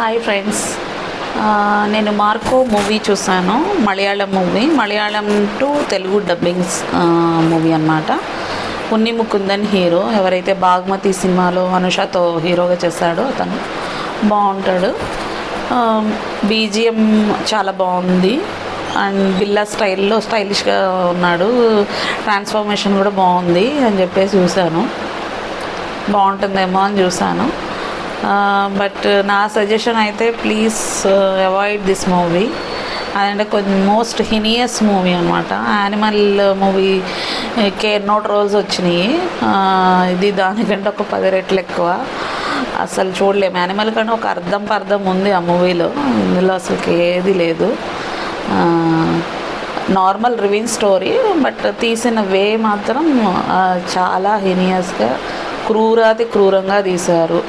Hi friends, నేను Marco movie చూసాను. Malayalam to Telugu dubbings movie అన్నమాట. ఉన్ని ముకుందన్ హీరో. ఎవరైతే బాగ్మతి సినిమాలో అనుషతో హీరోగా చేశాడో అతను బాగుంటాడు. బీజిఎం చాలా బాగుంది అండ్ బిల్లా స్టైల్లో స్టైలిష్గా ఉన్నాడు. ట్రాన్స్ఫర్మేషన్ కూడా బాగుంది అని చెప్పేసి చూశాను. బాగుంటుందేమో అని చూశాను. బట్ నా సజెషన్ అయితే ప్లీజ్ అవాయిడ్ దిస్ మూవీ. అదంటే కొంచెం మోస్ట్ హినియస్ మూవీ అనమాట. యానిమల్ మూవీ ఎన్నో రోజు వచ్చినాయి. ఇది దానికంటే ఒక 10 రెట్లు ఎక్కువ. అసలు చూడలేము. యానిమల్ కంటే ఒక అర్థం ఉంది ఆ మూవీలో. ఇందులో అసలుకి ఏది లేదు. నార్మల్ రివెంజ్ స్టోరీ, బట్ తీసిన వే మాత్రం చాలా హినియస్గా క్రూరంగా తీశారు.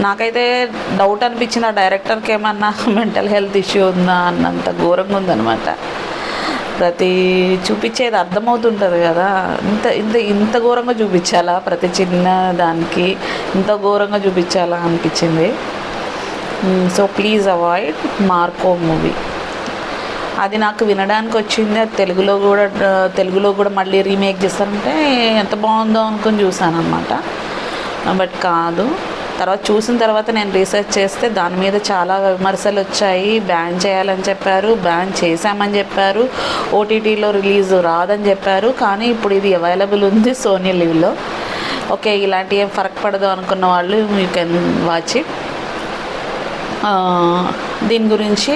నాకైతే డౌట్ అనిపించింది, ఆ డైరెక్టర్కి ఏమన్నా మెంటల్ హెల్త్ ఇష్యూ ఉందా అన్నంత ఘోరంగా ఉందన్నమాట. ప్రతి చూపించేది అర్థమవుతుంటుంది కదా, ఇంత ఘోరంగా చూపించాలా, ప్రతి చిన్న దానికి ఇంత ఘోరంగా చూపించాలా అనిపించింది. So please avoid Marco movie. అది నాకు వినడానికి వచ్చింది. అది తెలుగులో కూడా మళ్ళీ రీమేక్ చేస్తారంటే ఎంత బాగుందో అనుకుని చూసాను అనమాట. బట్ కాదు. చూసిన తర్వాత నేను రీసెర్చ్ చేస్తే దాని మీద చాలా విమర్శలు వచ్చాయి. బ్యాన్ చేయాలని చెప్పారు, బ్యాన్ చేశామని చెప్పారు, ఓటీటీలో రిలీజ్ రాదని చెప్పారు. కానీ ఇప్పుడు ఇది అవైలబుల్ ఉంది సోనీ లివ్లో. ఓకే, ఇలాంటి ఏం ఫరక్ పడదు అనుకున్న వాళ్ళు యూ కెన్ వాచ్ ఇట్. దీని గురించి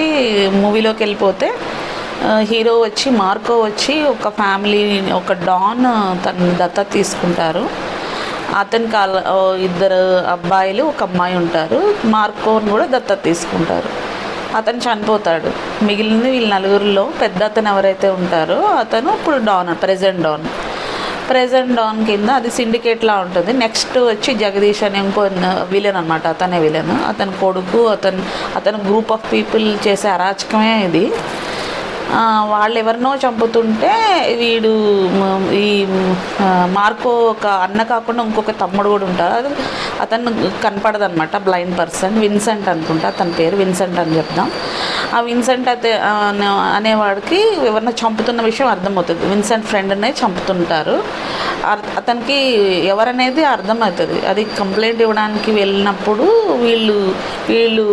మూవీలోకి వెళ్ళిపోతే, హీరో మార్కో వచ్చి ఒక ఫ్యామిలీ, ఒక డాన్ తను దత్తత తీసుకుంటారు. అతనికి 2 అబ్బాయిలు, ఒక అమ్మాయి ఉంటారు. మార్కోని కూడా దత్తత తీసుకుంటారు. అతను చనిపోతాడు. మిగిలిన వీళ్ళ నలుగురిలో పెద్ద అతను ఎవరైతే ఉంటారో అతను ఇప్పుడు ప్రెజెంట్ డాన్ కింద అది సిండికేట్లా ఉంటుంది. నెక్స్ట్ వచ్చి జగదీష్ అనే ఇంకో విలన్ అనమాట. అతనే విలన్. అతని కొడుకు, అతను గ్రూప్ ఆఫ్ పీపుల్ చేసే అరాచకమే ఇది. వాళ్ళు ఎవరినో చంపుతుంటే ఈ మార్కో ఒక అన్న కాకుండా ఇంకొక తమ్ముడు కూడా ఉంటారు. అతను కనపడదనమాట, బ్లైండ్ పర్సన్. విన్సెంట్ అనుకుంటా అతని పేరు, విన్సెంట్ అని చెప్దాం. ఆ విన్సెంట్ అనేవాడికి ఎవరినో చంపుతున్న విషయం అర్థమవుతుంది. విన్సెంట్ ఫ్రెండ్నే చంపుతుంటారు. అతనికి ఎవరనేది అర్థమవుతుంది. అది కంప్లైంట్ ఇవ్వడానికి వెళ్ళినప్పుడు వీళ్ళు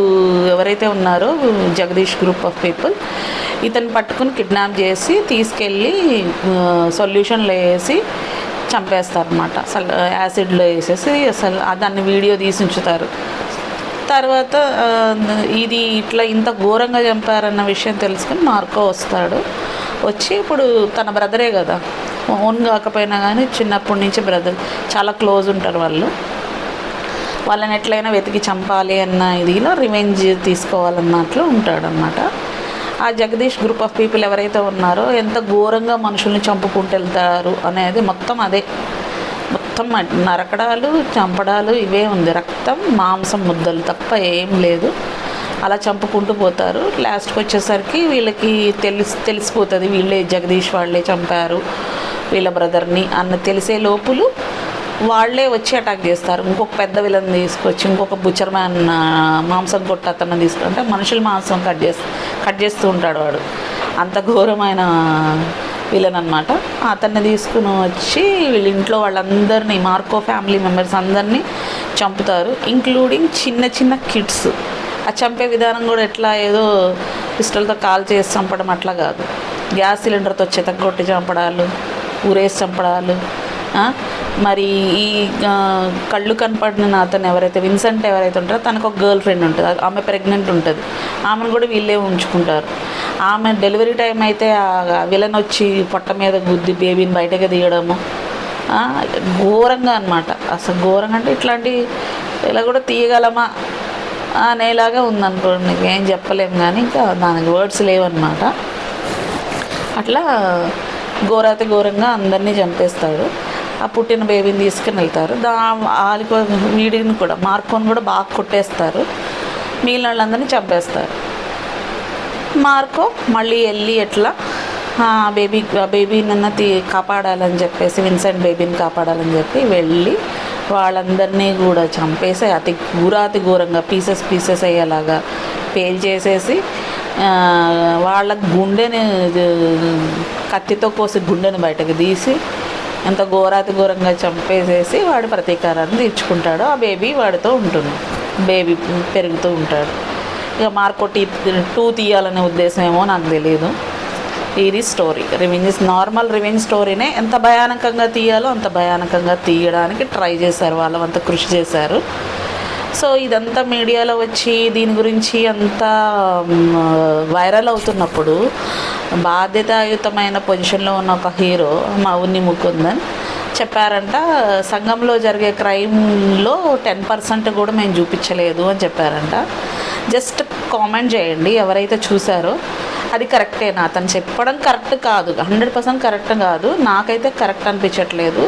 ఎవరైతే ఉన్నారో జగదీష్ గ్రూప్ ఆఫ్ పీపుల్ ఇతను పట్టుకుని కిడ్నాప్ చేసి తీసుకెళ్ళి సొల్యూషన్లో వేసి చంపేస్తారనమాట. అసలు యాసిడ్లో వేసేసి అసలు దాన్ని వీడియో తీసి ఉంచుతారు. తర్వాత ఇది ఇంత ఘోరంగా చంపారన్న విషయం తెలుసుకుని మార్కో వస్తాడు. వచ్చి ఇప్పుడు తన బ్రదరే కదా, ఓన్ కాకపోయినా కానీ చిన్నప్పటి నుంచి బ్రదర్, చాలా క్లోజ్ ఉంటారు వాళ్ళని ఎట్లయినా వెతికి చంపాలి అన్న ఇదిలో రివెంజ్ తీసుకోవాలన్నట్లు ఉంటాడనమాట. ఆ జగదీష్ గ్రూప్ ఆఫ్ పీపుల్ ఎవరైతే ఉన్నారో ఎంత ఘోరంగా మనుషుల్ని చంపుకుంటూ వెళ్తారు అనేది మొత్తం నరకడాలు, చంపడాలు ఇవే ఉంది. రక్తం, మాంసం ముద్దలు తప్ప ఏం లేదు. అలా చంపుకుంటూ పోతారు. లాస్ట్కి వచ్చేసరికి వీళ్ళకి తెలిసిపోతుంది వీళ్ళే జగదీష్ వాళ్ళే చంపారు వీళ్ళ బ్రదర్ని అన్న తెలిసే లోపులు వాళ్ళే వచ్చి అటాక్ చేస్తారు. ఇంకొక పెద్ద విలన్ తీసుకొచ్చి, ఇంకొక బుచర్ మ్యాన్ మాంసం కొట్ట అతను తీసుకుంటే మనుషుల మాంసం కట్ చేస్తూ ఉంటాడు వాడు. అంత ఘోరమైన విలన్ అనమాట. అతన్ని తీసుకుని వచ్చి వీళ్ళ ఇంట్లో వాళ్ళందరినీ, మార్కో ఫ్యామిలీ మెంబర్స్ అందరినీ చంపుతారు, ఇంక్లూడింగ్ చిన్న కిడ్స్. ఆ చంపే విధానం కూడా ఎట్లా ఏదో పిస్టల్తో కాల్ చేసి చంపడం అట్లా కాదు. గ్యాస్ సిలిండర్తో చెతగొట్టి చంపడాలు, ఊరేసి చంపడాలు. మరి ఈ కళ్ళు కనపడిన అతను ఎవరైతే విన్సెంట్ ఎవరైతే ఉంటారో తనకు ఒక గర్ల్ ఫ్రెండ్ ఉంటుంది. ఆమె ప్రెగ్నెంట్ ఉంటుంది. ఆమెను కూడా వీళ్ళే ఉంచుకుంటారు. ఆమె డెలివరీ టైం అయితే ఆ విలన్ వచ్చి పొట్ట మీద గుద్ది బేబీని బయటకు తీయడము ఘోరంగా అనమాట. అసలు ఘోరంగా అంటే ఇలా కూడా తీయగలమా అనేలాగా ఉందనుకోండి. ఏం చెప్పలేము కానీ ఇంకా దానికి వర్డ్స్ లేవన్నమాట. అట్లా ఘోరంగా అందరినీ చంపేస్తాడు. ఆ పుట్టిన బేబీని తీసుకుని వెళ్తారు. వీడిని కూడా, మార్కోని కూడా బాగా కొట్టేస్తారు. మిగిలిన వాళ్ళందరినీ చంపేస్తారు. మార్కో మళ్ళీ వెళ్ళి ఎట్లా బేబీని కాపాడాలని చెప్పేసి, విన్సెంట్ బేబీని కాపాడాలని చెప్పి వెళ్ళి వాళ్ళందరినీ కూడా చంపేసి అతి ఘోరంగా పీసెస్ అయ్యేలాగా పేల్చేసేసి వాళ్ళ గుండెని కత్తితో కోసి గుండెని బయటకు తీసి ఎంత ఘోరంగా చంపేసేసి వాడు ప్రతీకారాన్ని తీర్చుకుంటాడు. ఆ బేబీ వాడితో ఉంటుంది, బేబీ పెరుగుతూ ఉంటాడు. ఇక మార్కో 2 తీయాలనే ఉద్దేశం ఏమో నాకు తెలియదు. ఇది స్టోరీ. నార్మల్ రివెంజ్ స్టోరీనే ఎంత భయానకంగా తీయాలో అంత భయానకంగా తీయడానికి ట్రై చేశారు, వాళ్ళంతా కృషి చేశారు. సో ఇదంతా మీడియాలో వచ్చి దీని గురించి అంతా వైరల్ అవుతున్నప్పుడు బాధ్యతాయుతమైన పొజిషన్లో ఉన్న ఒక హీరో ఉన్ని ముకుందన్ చెప్పారంట, సంఘంలో జరిగే క్రైమ్లో 10% కూడా మేము చూపించలేదు అని చెప్పారంట. జస్ట్ కామెంట్ చేయండి ఎవరైతే చూసారో, అది కరెక్టేనా? అతను చెప్పడం కరెక్ట్ కాదు, 100% కరెక్ట్ కాదు, నాకైతే కరెక్ట్ అనిపించట్లేదు.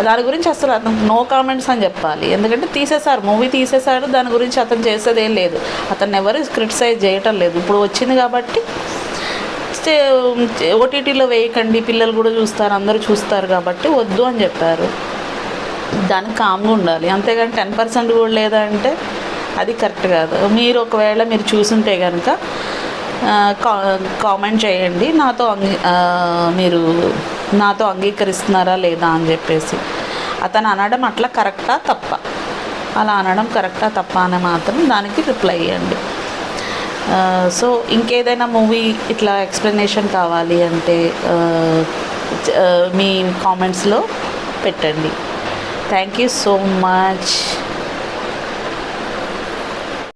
దాని గురించి అసలు అతను నో కామెంట్స్ అని చెప్పాలి. ఎందుకంటే తీసేశారు, మూవీ తీసేశారు, దాని గురించి అతను చేసేది ఏం లేదు, అతను ఎవరు క్రిటిసైజ్ చేయటం లేదు. ఇప్పుడు వచ్చింది కాబట్టి ఓటీటీలో వేయకండి, పిల్లలు కూడా చూస్తారు, అందరూ చూస్తారు కాబట్టి వద్దు అని చెప్పారు. దానికి కామ్గా ఉండాలి, అంతేగాని 10% కూడా లేదా అంటే అది కరెక్ట్ కాదు. మీరు ఒకవేళ మీరు చూసుంటే కనుక కామెంట్ చేయండి, మీరు నాతో అంగీకరిస్తున్నారా లేదా అని చెప్పేసి. అతను అనడం అట్లా కరెక్టా తప్ప, అలా అనడం కరెక్టా తప్ప అని మాత్రం దానికి రిప్లై ఇవ్వండి. సో ఇంకేదైనా మూవీ ఇట్లా ఎక్స్ప్లెనేషన్ కావాలి అంటే మీ కామెంట్స్లో పెట్టండి. Thank you so much.